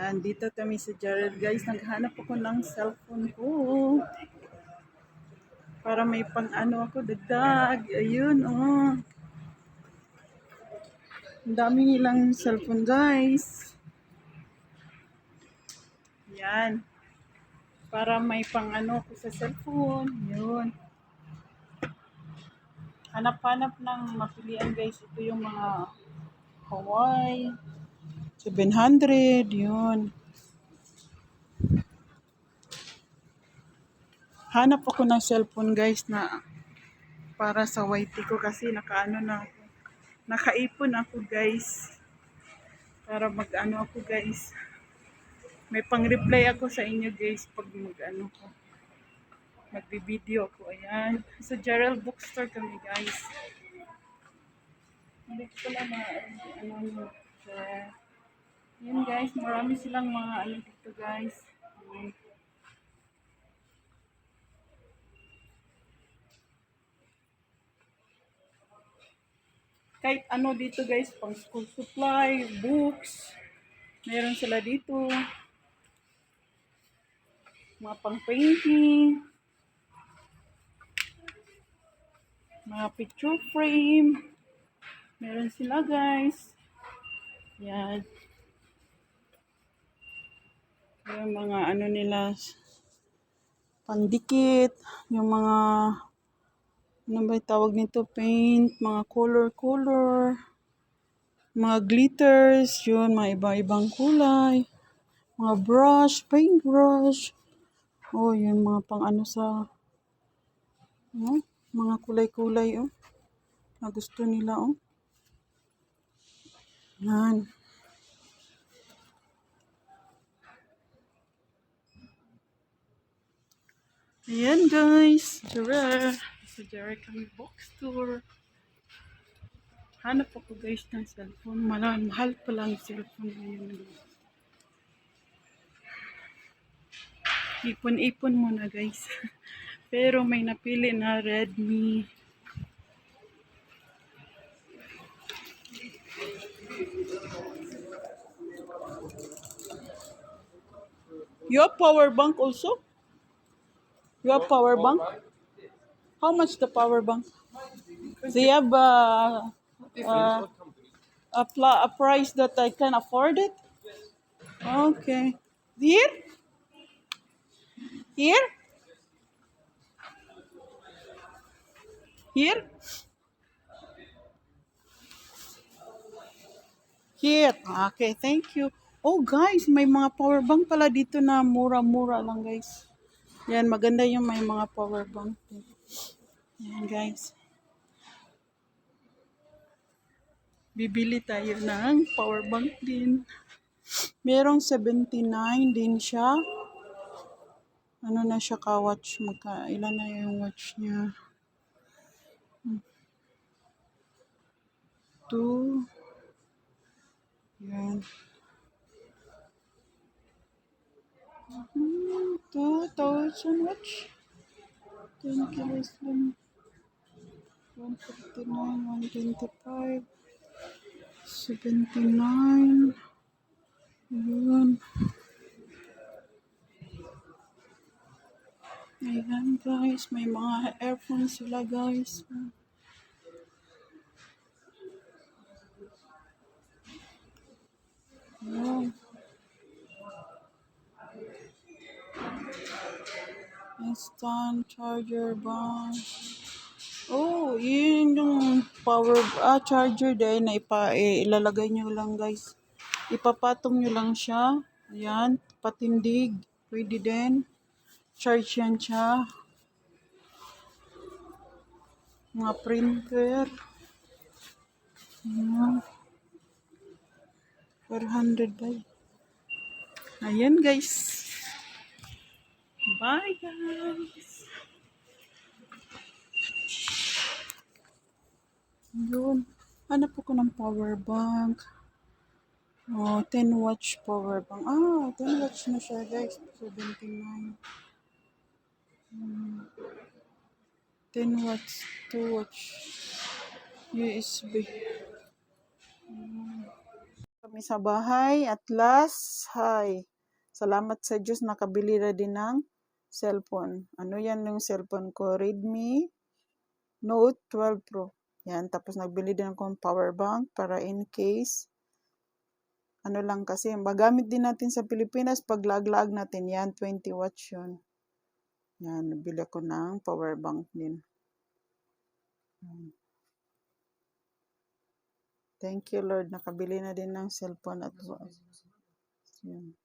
Yan, dito kami sa Jared guys. Naghanap ako ng cellphone ko. Para may pang ano ako, dagdag. Ayun, oh. Ang dami nilang cellphone guys. Yan. Para may pang ano ako sa cellphone. Yun. Hanap-hanap ng mapilian guys. Ito yung mga Hawaii. 700. Yun. Hanap ako ng cellphone guys na para sa YT ko kasi nakaano na ako. Nakaipon ako guys. Para mag-ano ako guys. May pang-reply ako sa inyo guys pag mag-ano ko. Magbi-video ako. Ayan. Sa Gerald Bookstore kami guys. Hindi ko pala ano. Ayan guys. Marami silang mga ano dito guys. Ayan. Kahit ano dito guys, pang school supply, books, meron sila dito. Mga pang painting, mga picture frame, meron sila guys. Yan. Yung mga ano nila, pandikit, yung mga, ano ba yung tawag nito, paint, mga color, mga glitters, yun, mga iba-ibang kulay, mga brush, paint brush. Oh, yun, mga pang ano sa, mga kulay-kulay, oh. Na gusto nila, oh. Yan. Ayan, guys. Sa Jera kami bookstore. Hanap ako, guys, ng cellphone. Mahal pa lang cellphone ngayon. Ipon-ipon muna, guys. Pero may napili na Redmi. You have power bank also? You have power bank? How much the power bank? They have a price that I can afford it? Okay. Here? Here? Here? Here. Okay, thank you. Oh guys, may mga power bank pala dito na mura-mura lang guys. Yan, maganda yung may mga power bank. Yan guys. Bibili tayo ng power bank din. Merong 79 din siya. Ano na siya ka-watch? Ilan na yung watch niya? 2. Yan. 2,000 watch. 10 kilos lang. 159, 125, 79. Ayan. Ayan guys, may mga earphones sila guys. Ayan. Instant charger band. Oh, yun yung charger din na ilalagay nyo lang guys. Ipapatong nyo lang siya. Ayan, patindig. Pwede din. Charge yan siya. Mga printer. Ayan. 400 ba? Ayan guys. Bye guys. Yun. Hanap ako ng power bank. Oh, 10 watch power bank. 10 watch na siya guys. 79. 10 watts, 2 watch. USB. kami sa bahay at last, hi. Salamat sa Diyos nakabili na din ng cellphone. Ano yan yung cellphone ko? Redmi Note 12 Pro. Yan, tapos nagbili din ako ng power bank para in case. Ano lang kasi, magamit din natin sa Pilipinas pag lag-lag natin. Yan, 20 watts yun. Yan, nabili ako ng power bank din. Thank you Lord, nakabili na din ng cellphone at yan.